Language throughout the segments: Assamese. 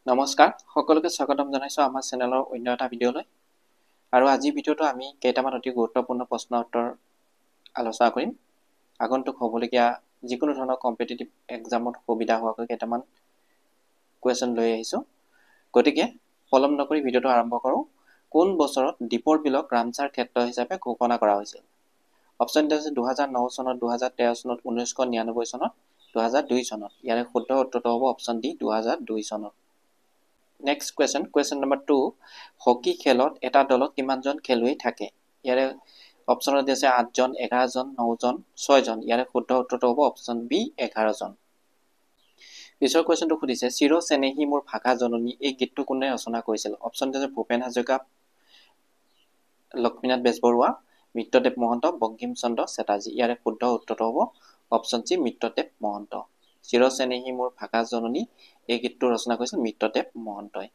নমস্কাৰ সকলোকে স্বাগতম জনাইছো আমাৰ চেনেলৰ অন্য এটা ভিডিঅলৈ আৰু আজি ভিডিঅটো আমি কেইটামান অতি গুৰুত্বপূৰ্ণ প্ৰশ্ন উত্তৰ আলোচনা কৰিম আগন্তুক হ'বলগীয়া যিকোনো ধৰণৰ কম্পিটিটিভ এক্সামত সুবিধা হোৱাকৈ কেইটামান কোৱেশ্চন লৈ আহিছো গতিকে পলম নকৰি ভিডিঅটো আৰম্ভ কৰোঁ কোন বছৰত দীপৰ বিলক ৰামচাৰ ক্ষেত্ৰ হিচাপে ঘোষণা কৰা হৈছিল অপচন আছে 2009 চনত 2013 চনত 1999 চনত 2002 চনত ইয়াৰে শুদ্ধ উত্তৰটো হ'ব অপচন ডি 2002 চনত Next question number 2 হকি খেলত এটা দলত কিমানজন খেলুৱৈ থাকে ইয়াৰে অপচনত আছে 8 জন 11 জন 9 জন 6 জন ইয়াৰে শুদ্ধ উত্তৰটো হ'ব অপচন বি 11 জন পিছৰ কোৱেশ্চনটো খুদিছে চিৰ চেনেহী মোৰ ভাষা জননী এই গীতটো কোনে ৰচনা কৰিছিল অপচন আছে ভূপেন হাজৰিকা লক্ষ্মীনাথ বেজবৰুৱা মিত্ৰদেৱ মহন্ত বঙ্কিম চন্দ্ৰ চেটাৰ্জী ইয়াৰে শুদ্ধ উত্তৰটো হ'ব অপচন সি মিত্ৰদেৱ মহন্ত চিৰ চেনেহী মোৰ ভাষা জননী এই গীতটো ৰচনা কৰিছিল মিত্ৰদেৱ মহন্তই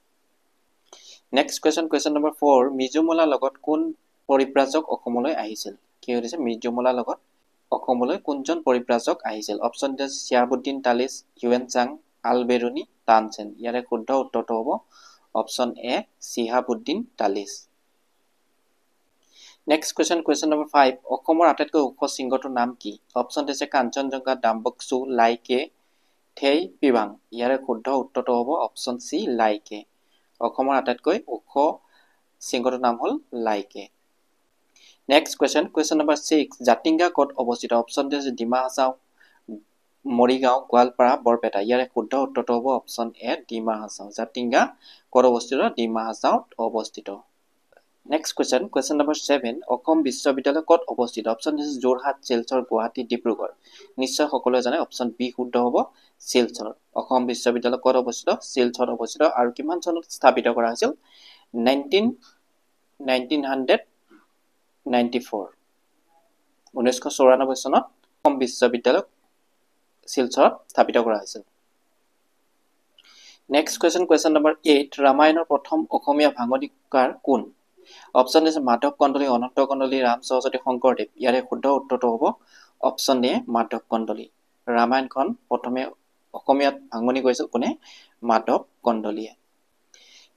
নেক্সট question number 4 মিজুমলা লগত কোন পৰিব্ৰাজক অসমলৈ আহিছিল কি হৈছে মিজুমলা লগত অসমলৈ কোনজন পৰিব্ৰাজক আহিছিল অপচন ডি শিয়াবুদ্দিন তালিস ইউএন চাং আলবেৰুনি তানসেন ইয়াৰে শুদ্ধ উত্তৰটো হ'ব অপচন এ শিহাবুদ্দিন তালিস নেক্সট question number 5 অসমৰ আটাইতকৈ ওখ শৃংগটোৰ নাম কি অপচন আছে কাঞ্চনজংঘা ডাম্বকচু লাইকে থেই পিবাং ইয়াৰে শুদ্ধ উত্তৰটো হ'ব অপচন সি লাইকে অসমৰ আটাইতকৈ ওখ শৃংগটোৰ নাম হ'ল লাইকে নেক্সট question number 6 জাতিংগা ক'ত অৱস্থিত অপচন আছে ডিমা হাছাও মৰিগাঁও গোৱালপাৰা বৰপেটা ইয়াৰে শুদ্ধ উত্তৰটো হ'ব অপচন এ ডিমা হাছাও জাতিংগা ক'ত অৱস্থিত ডিমা হাছাওত অৱস্থিত Next question number 7 অসম বিশ্ববিদ্যালয় ক'ত অৱস্থিত অপচন আছে যোৰহাট শিলচৰ গুৱাহাটী ডিব্ৰুগড় নিশ্চয় সকলোৱে জানে অপচন বি শুদ্ধ হ'ব শিলচৰ অসম বিশ্ববিদ্যালয় ক'ত অৱস্থিত শিলচৰত অৱস্থিত আৰু কিমান চনত স্থাপিত কৰা হৈছিল 1994 1994 চনত অসম বিশ্ববিদ্যালয় শিলচৰত স্থাপিত কৰা হৈছিল Next question number 8 ৰামায়ণৰ প্ৰথম অসমীয়া ভাঙনিকাৰ কোন অপচন আছে মাধৱ কন্দলী অনন্ত কন্দলী ৰাম সৰস্বতী শংকৰদেৱ ইয়াৰে শুদ্ধ উত্তৰটো হ'ব অপচন এ মাধৱ কন্দলী ৰামায়ণখন প্ৰথমে অসমীয়াত ভাঙনি কৰিছিল কোনে মাধৱ কন্দলীয়ে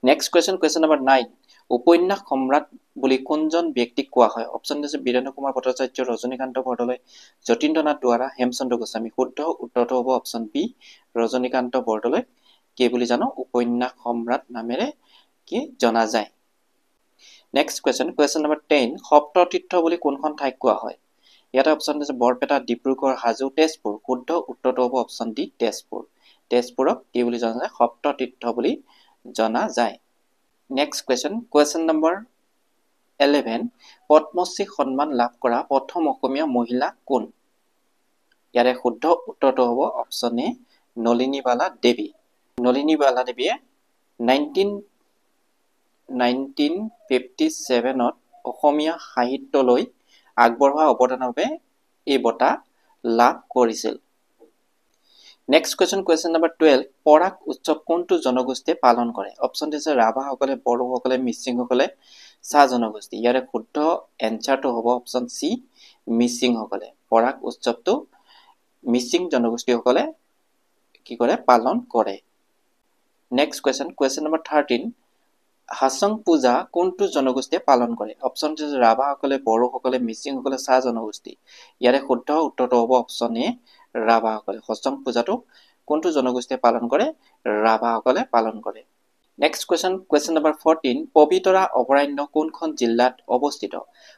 নেক্সট question number 9 উপন্যাস সম্ৰাট বুলি কোনজন ব্যক্তিক কোৱা হয় অপচন আছে বীৰেন্দ্ৰ কুমাৰ ভট্টাচাৰ্য ৰজনীকান্ত বৰদলৈ যতীন্দ্ৰনাথ দুৱাৰা হেমচন্দ্ৰ গোস্বামী শুদ্ধ উত্তৰটো হ'ব অপচন বি ৰজনীকান্ত বৰদলৈ কি বুলি জানো উপন্যাস সম্ৰাট নামেৰে কি জনা যায় Next question number 10 সপ্ততীৰ্থ বুলি কোনখন ঠাইক কোৱা হয় ইয়াতে অপচন আছে বৰপেটা ডিব্ৰুগড় হাজো তেজপুৰ শুদ্ধ উত্তৰটো হ'ব অপচন ডি তেজপুৰ তেজপুৰক কি বুলি জনা যায় সপ্ততীৰ্থ বুলি জনা যায় Next question number 11 পদ্মশ্ৰী সন্মান লাভ কৰা প্ৰথম অসমীয়া মহিলা কোন ইয়াৰে শুদ্ধ উত্তৰটো হ'ব অপচন এ নলিনীবালা দেৱী নলিনীবালা দেৱীয়ে 1957 ত অসমীয়া সাহিত্যলৈ আগবঢ়োৱা অৱদানৰ বাবে এই বঁটা লাভ কৰিছিল Next question number 12 পৰাগ উৎসৱ কোনটো জনগোষ্ঠীয়ে পালন কৰে অপচন আছে ৰাভাসকলে বড়োসকলে মিচিংসকলে চাহ জনগোষ্ঠী ইয়াৰে শুদ্ধ এনসাৰটো হ'ব অপচন সি মিচিংসকলে পৰাগ উৎসৱটো মিচিং জনগোষ্ঠীসকলে কি কৰে পালন কৰে Next question number 13 হাছং পূজা কোনটো জনগোষ্ঠীয়ে পালন কৰে অপচন আছে ৰাভাসকলে বড়োসকলে মিচিংসকলে চাহ জনগোষ্ঠী ইয়াৰে শুদ্ধ উত্তৰটো হ'ব অপচন এ ৰাভাসকলে হাছং পূজাটো কোনটো জনগোষ্ঠীয়ে পালন কৰে ৰাভাসকলে পালন কৰে Next question number 14 পবিতৰা অভয়াৰণ্য কোনখন জিলাত অৱস্থিত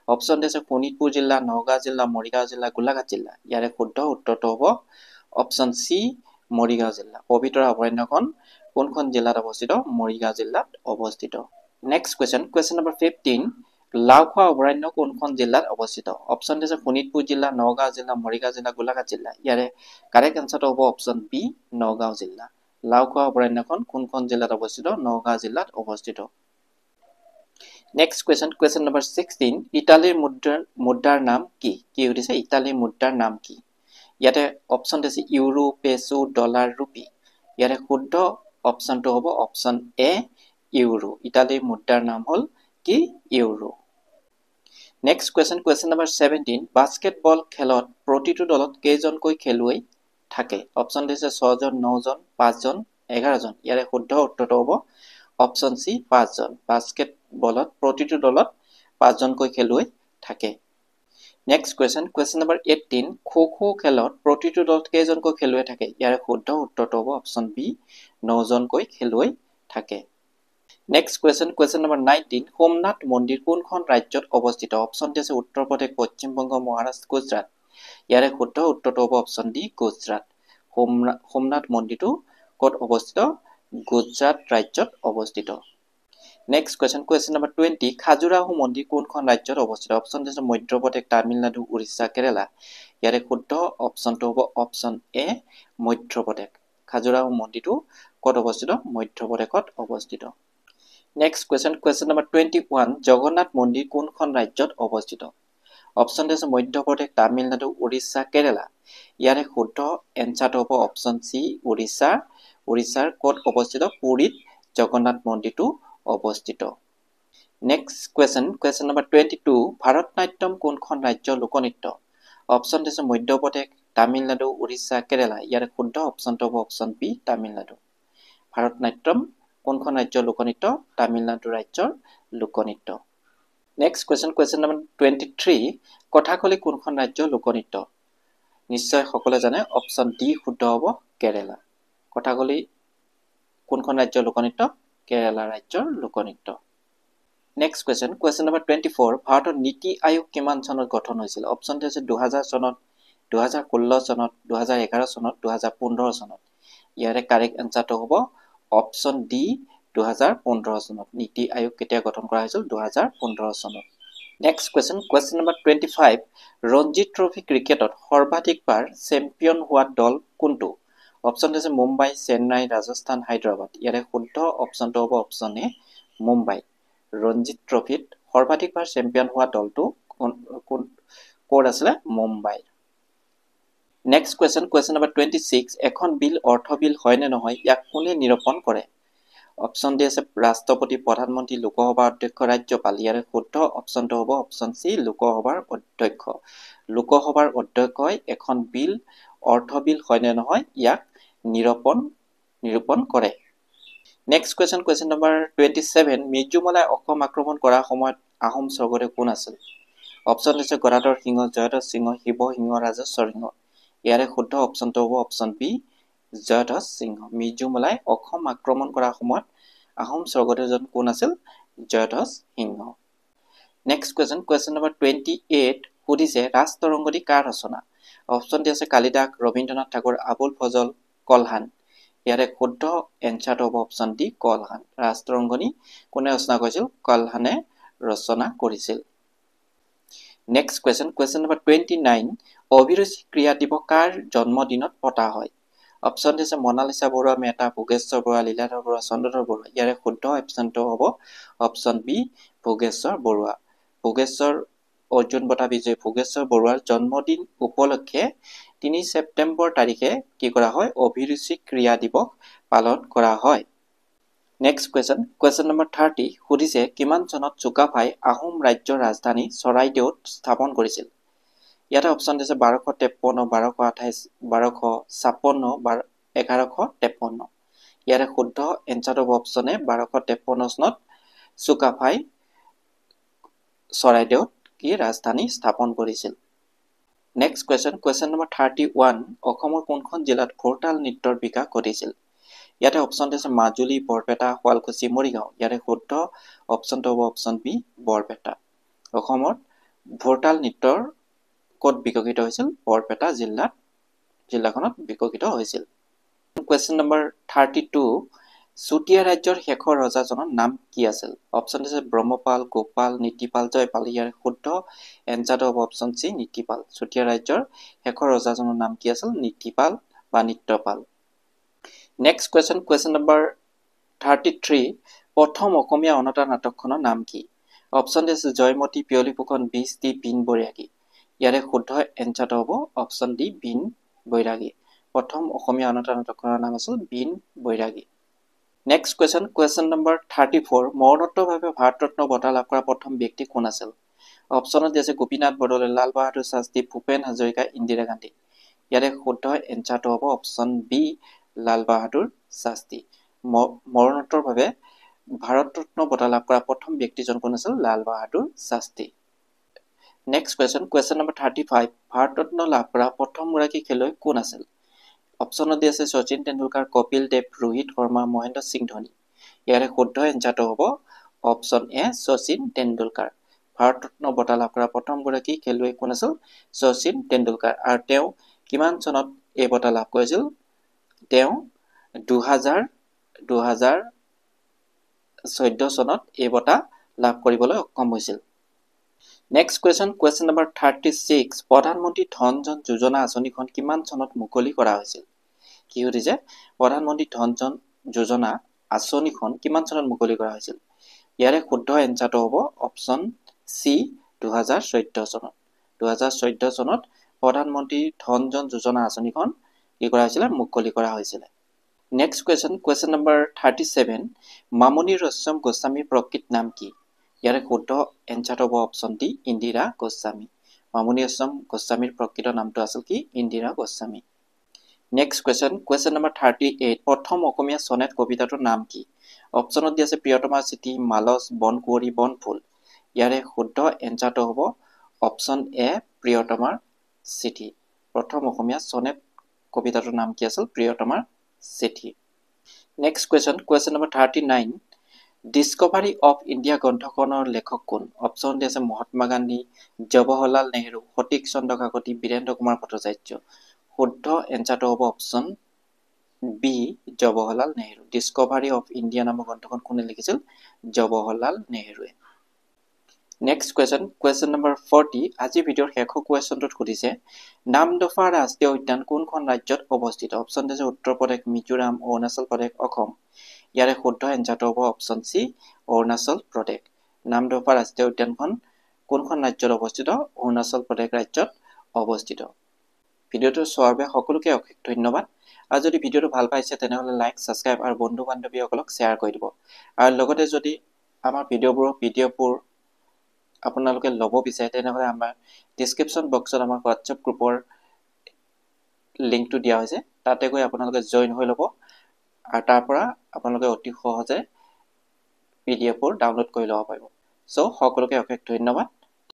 অপচন আছে শোণিতপুৰ জিলা নগাঁও জিলা মৰিগাঁও জিলা গোলাঘাট জিলা ইয়াৰে শুদ্ধ উত্তৰটো হ'ব অপচন সি মৰিগাঁও জিলা পবিতৰা অভয়াৰণ্যখন কোনখন জিলাত অৱস্থিত মৰিগাঁও জিলাত অৱস্থিত Next question number 15 লাওখোৱা অভয়াৰণ্য কোনখন জিলাত অৱস্থিত অপচন আছে শোণিতপুৰ জিলা নগাঁও জিলা মৰিগাঁও জিলা গোলাঘাট জিলা ইয়াৰে কাৰেক্ট আনসাৰটো হ'ব অপচন বি নগাঁও জিলা লাওখোৱা অভয়াৰণ্যখন কোনখন জিলাত অৱস্থিত নগাঁও জিলাত অৱস্থিত Next question number 16 ইটালীৰ মুদ্ৰাৰ নাম কি কি হৈছে ইটালীৰ মুদ্ৰাৰ নাম কি ইয়াতে অপচন আছে ইউৰো পেসো ডলাৰ ৰূপী ইয়াৰে শুদ্ধ অপচনটো হ'ব অপচন এ ইউৰো ইটালীৰ মুদ্ৰাৰ নাম হ'ল কি euro Next question number 17 basketball খেলত প্ৰতিটো দলত কেইজনকৈ খেলুৱৈ থাকে অপচন দিছে 6 জন 9 জন 5 জন 11 জন ইয়াৰে শুদ্ধ উত্তৰটো হ'ব অপচন সি 5 জন বাস্কেটবলত প্ৰতিটো দলত 5 জনকৈ খেলুৱৈ থাকে নেক্সট কোৱেশ্চন নম্বৰ 18 খো খেলত প্ৰতিটো দলত কেইজনকৈ খেলুৱৈ থাকে ইয়াৰে শুদ্ধ উত্তৰটো হ'ব অপচন বি 9 জনকৈ খেলুৱৈ থাকে নেক্সট কোৱেশ্চন নম্বৰ 19 সোমনাথ মন্দিৰ কোনখন ৰাজ্যত অৱস্থিত অপচন ডি আছে উত্তৰ প্ৰদেশ পশ্চিম বংগ মহাৰাষ্ট্ৰ গুজৰাট ইয়াৰে শুদ্ধ উত্তৰটো হ'ব অপচন ডি গুজৰাট সোমনাথ মন্দিৰটো ক'ত অৱস্থিত গুজৰাট ৰাজ্যত অৱস্থিত নেক্সট কোৱেশ্চন নম্বৰ 20 খাজুৰাহো মন্দিৰ কোনখন ৰাজ্যত অৱস্থিত অপচন ডি আছে মধ্য প্ৰদেশ তামিলনাডু উৰিষ্যা কেৰালা ইয়াৰে শুদ্ধ অপচনটো হ'ব অপচন এ মধ্য প্ৰদেশ খাজুৰাহো মন্দিৰটো ক'ত অৱস্থিত মধ্য প্ৰদেশত অৱস্থিত নেক্সট কোৱেশ্চন নম্বৰ 21 জগন্নাথ মন্দিৰ কোনখন ৰাজ্যত অৱস্থিত অপচন ডি আছে মধ্য প্ৰদেশ তামিলনাডু উৰিষ্যা কেৰালা ইয়াৰে শুদ্ধ এনসাৰটো হ'ব অপচন সি উৰিষ্যাৰ ক'ত অৱস্থিত পুৰীত জগন্নাথ মন্দিৰটো অৱস্থিত নেক্সট কোৱেশ্চন নম্বৰ 22 ভাৰতনাট্যম কোনখন ৰাজ্যৰ লোকনৃত্য অপচন ডি আছে মধ্য প্ৰদেশ তামিলনাডু উৰিষ্যা কেৰালা ইয়াৰে শুদ্ধ অপচনটো হ'ব অপচন বি তামিলনাডু ভাৰতনাট্যম কোনখন ৰাজ্যৰ লোকনৃত্য তামিলনাডু ৰাজ্যৰ লোকনৃত্য নেক্সট কোৱেশ্চন নম্বৰ 23 কথাকলি কোনখন ৰাজ্যৰ লোকনৃত্য নিশ্চয় সকলে জানে অপচন ডি শুদ্ধ হ'ব কেৰালা কথাকলি কোনখন ৰাজ্যৰ লোকনৃত্য কেৰালা ৰাজ্যৰ লোকনৃত্য নেক্সট কোৱেশ্চন নম্বৰ 24 ভাৰতৰ নীতি আয়োগ কিমান চনত গঠন হৈছিল অপচন ডি আছে 2000 চনত 2016 চনত 2011 চনত 2015 চনত ইয়াৰে কাৰেক্ট এনসাৰটো হ'ব অপচন ডি 2015 চনত নীতি আয়োগ কেতিয়া গঠন কৰা হৈছিল 2015 চনত next question number 25 Ranji trophy ক্ৰিকেটত সৰ্বাধিকবাৰ চেম্পিয়ন হোৱা দল কোনটো অপচন আছে মুম্বাই চেন্নাই ৰাজস্থান হায়দৰাবাদ ইয়াৰে শুদ্ধ অপচনটো হ'ব অপচন এ মুম্বাই ৰঞ্জি ট্ৰফিত সৰ্বাধিকবাৰ চেম্পিয়ন হোৱা দলটো কোন আছিল মুম্বাই নেক্সট কোৱেশ্চন নম্বৰ 26 এখন বিল অৰ্থ বিল হয় নে নহয় ইয়াক কোনে নিৰূপণ কৰে অপচন ডি আছে ৰাষ্ট্ৰপতি প্ৰধানমন্ত্ৰী লোকসভাৰ অধ্যক্ষ ৰাজ্যপাল ইয়াৰে শুদ্ধ অপচনটো হ'ব অপচন সি লোকসভাৰ অধ্যক্ষই এখন বিল অৰ্থ বিল হয় নে নহয় ইয়াক নিৰূপণ কৰে নেক্সট কোৱেশ্চন নম্বৰ 27 মিৰ্জুমলাই অসম আক্ৰমণ কৰাৰ সময়ত আহোম স্বৰ্গদেউ কোন আছিল অপচন আছে গদাধৰ সিংহ জয়ধ্বজ সিংহ শিৱ সিংহ ৰাজেশ্বৰ সিংহ ইয়াৰে শুদ্ধ অপচনটো হ'ব অপচন বি জয়ধ্বজ সিংহ মিৰ্জুমলাই অসম আক্ৰমণ কৰাৰ সময়ত আহোম স্বৰ্গদেউজন কোন আছিল জয়ধ্বজ সিংহ নেক্সট কোৱেশ্চন নম্বৰ 28 সুধিছে ৰাজতৰংগনী কাৰ ৰচনা অপচন ডি আছে কালিদাস ৰবীন্দ্ৰনাথ ঠাকুৰ আবুল ফজল কলহান ইয়াৰে শুদ্ধ এনসাৰটো হ'ব অপচন ডি কলহান ৰাজতৰংগনী কোনে ৰচনা কৰিছিল কলহানে ৰচনা কৰিছিল নেক্সট কোৱেশ্চন নম্বৰ 29 অভিৰুচি ক্ৰিয়া দিৱস কাৰ জন্মদিনত পতা হয় অপচন ডি আছে মনালিসা বৰুৱা মেহতা ভোগেশ্বৰ বৰুৱা লীলাধৰ বৰুৱা চন্দ্ৰধৰ বৰুৱা ইয়াৰে শুদ্ধ অপচনটো হ'ব অপচন বি ভোগেশ্বৰ বৰুৱা অৰ্জুন বঁটা বিজয়ী ভোগেশ্বৰ বৰুৱাৰ জন্মদিন উপলক্ষে 3 ছেপ্টেম্বৰ তাৰিখে কি কৰা হয় অভিৰুচি ক্ৰিয়া দিৱস পালন কৰা হয় নেক্সট কোৱেশ্চন নম্বৰ 30 সুধিছে কিমান চনত চুকাফাই আহোম ৰাজ্যৰ ৰাজধানী চৰাইদেউত স্থাপন কৰিছিল ইয়াতে অপচন দিছে 1253 1228 1256 1153 ইয়াৰে শুদ্ধ এনসাৰটো হ'ব অপচন এ 1253 চনত চুকাফাই চৰাইদেউত কি ৰাজধানী স্থাপন কৰিছিল নেক্সট কোৱেশ্চন নম্বৰ 31 অসমৰ কোনখন জিলাত ভোৰতাল নৃত্যৰ বিকাশ ঘটিছিল ইয়াতে অপচন আছে মাজুলী বৰপেটা শুৱালকুছি মৰিগাঁও ইয়াৰে শুদ্ধ অপচনটো হ'ব অপচন বি বৰপেটা অসমৰ ভোৰতাল নৃত্যৰ ক'ত বিকশিত হৈছিল বৰপেটা জিলাখনত বিকশিত হৈছিল কোৱেশ্চন নম্বৰ 32 চুতীয়া ৰাজ্যৰ শেষৰ ৰজাজনৰ নাম কি আছিল অপচন আছে ব্ৰহ্মপাল গোপাল নীতিপাল জয়পাল ইয়াৰ শুদ্ধ এনসাৰটো হ'ব অপচন সি নীতিপাল চুতীয়া ৰাজ্যৰ শেষৰ ৰজাজনৰ নাম কি আছিল নীতিপাল বা নিত্যপাল নেক্সট কোৱেশ্চন নম্বৰ 33 প্ৰথম অসমীয়া অনতা নাটকখনৰ নাম কি অপচন আছে জয়মতী পিয়লি ফুকন বিষ্টি বিন বৈৰাগী ইয়াৰে শুদ্ধ এনসাৰটো হ'ব অপচন ডি বিন বৈৰাগী প্ৰথম অসমীয়া অনতা নাটকখনৰ নাম আছিল বিন বৈৰাগী নেক্সট কোৱেশ্চন নম্বৰ 34 মৰণোত্তৰভাৱে ভাৰতৰত্ন বঁটা লাভ কৰা প্ৰথম ব্যক্তি কোন আছিল অপচনত আছে গোপীনাথ বৰদলৈ লাল বাহাদুৰ শাস্ত্ৰী ভূপেন হাজৰিকা ইন্দিৰা গান্ধী ইয়াৰে শুদ্ধ এনসাৰটো হ'ব অপচন বি লাল বাহাদুৰ শাস্ত্ৰী মৰণোত্তৰভাৱে ভাৰত ৰত্ন বঁটা লাভ কৰা প্ৰথম ব্যক্তিজন কোন আছিল Lal Bahadur Shastri next question number 35 Bharat Ratna লাভ কৰা প্ৰথমগৰাকী খেলুৱৈ কোন আছিল অপচনত দি আছে শচীন তেণ্ডুলকাৰ কপিল দেৱ ৰোহিত শৰ্মা মহেন্দ্ৰ সিং ধোনী ইয়াৰে শুদ্ধ এনচাৰটো হ'ব অপচন এ শচীন তেণ্ডুলকাৰ ভাৰত ৰত্ন বঁটা লাভ কৰা প্ৰথমগৰাকী খেলুৱৈ কোন আছিল শচীন তেণ্ডুলকাৰ আৰু তেওঁ কিমান চনত এই বঁটা লাভ কৰিছিল তেওঁ 2014 চনত এই বঁটা লাভ কৰিবলৈ সক্ষম হৈছিল নেক্সট কুৱেশ্যন নম্বৰ 36 প্ৰধানমন্ত্ৰী ধন জন যোজনা আঁচনিখন কিমান চনত মুকলি কৰা হৈছিল কি সুধিছে প্ৰধানমন্ত্ৰী ধন জন যোজনা আঁচনিখন কিমান চনত মুকলি কৰা হৈছিল ইয়াৰে শুদ্ধ এনচাৰটো হ'ব অপচন সি 2014 চনত 2014 চনত প্ৰধানমন্ত্ৰী ধন জন যোজনা আঁচনিখন কি কৰা হৈছিল মুকলি কৰা হৈছিল next question number 37 Mamoni Raisom গোস্বামীৰ প্ৰকৃত নাম কি ইয়াৰে শুদ্ধ এনচাৰটো হ'ব অপচন ডি ইন্দিৰা গোস্বামী মামনি ৰয়ছম গোস্বামীৰ প্ৰকৃত নামটো আছিল কি Indira Goswami next question number 38 প্ৰথম অসমীয়া সনেট কবিতাটোৰ নাম কি অপচনত দি আছে প্ৰিয়তমাৰ চিঠি মালস বনকুঁৱৰী বনফুল ইয়াৰে শুদ্ধ এনচাৰটো হ'ব অপচন এ প্ৰিয়তমাৰ চিঠি প্ৰথম অসমীয়া সনেট কবিতাটোৰ নাম কি আছিল প্ৰিয়তমাৰ চিঠি next question number 39 discovery of India গ্ৰন্থখনৰ লেখক কোন অপচন দি আছে মহাত্মা গান্ধী জৱাহৰলাল নেহৰু সতীশ চন্দ্ৰ কাকতি বীৰেন্দ্ৰ কুমাৰ ভট্টাচাৰ্য শুদ্ধ এনচাৰটো হ'ব অপচন বি Jawaharlal Nehru Discovery of India নামৰ গ্ৰন্থখন কোনে লিখিছিল জৱাহৰলাল নেহৰুৱে নেক্সট কুৱেশ্যন নম্বৰ 40 আজি ভিডিঅ'ৰ শেষৰ কুৱেশ্যনটোত সুধিছে নামদফা ৰাষ্ট্ৰীয় উদ্যান কোনখন ৰাজ্যত অৱস্থিত অপচন দিছে উত্তৰ প্ৰদেশ মিজোৰাম অৰুণাচল প্ৰদেশ অসম ইয়াৰে শুদ্ধ এনচাৰটো হ'ব অপচন সি অৰুণাচল প্ৰদেশ নামদফা ৰাষ্ট্ৰীয় উদ্যানখন কোনখন ৰাজ্যত অৱস্থিত অৰুণাচল প্ৰদেশ ৰাজ্যত অৱস্থিত ভিডিঅ'টো চোৱাৰ বাবে সকলোকে অশেষ ধন্যবাদ আৰু যদি ভিডিঅ'টো ভাল পাইছে তেনেহ'লে লাইক সাবস্ক্ৰাইব আৰু বন্ধু বান্ধৱীসকলক শ্বেয়াৰ কৰি দিব আৰু লগতে যদি আমাৰ ভিডিঅ'বোৰ আপোনালোকে ল'ব বিচাৰে তেনেহ'লে আমাৰ ডেছক্ৰিপশ্যন বক্সত আমাৰ হোৱাটছএপ গ্ৰুপৰ লিংকটো দিয়া হৈছে তাতে গৈ আপোনালোকে জইন হৈ ল'ব আৰু তাৰ পৰা আপোনালোকে অতি সহজে পিডিএফবোৰ ডাউনলোড কৰি ল'ব পাৰিব সো সকলোকে অশেষ ধন্যবাদ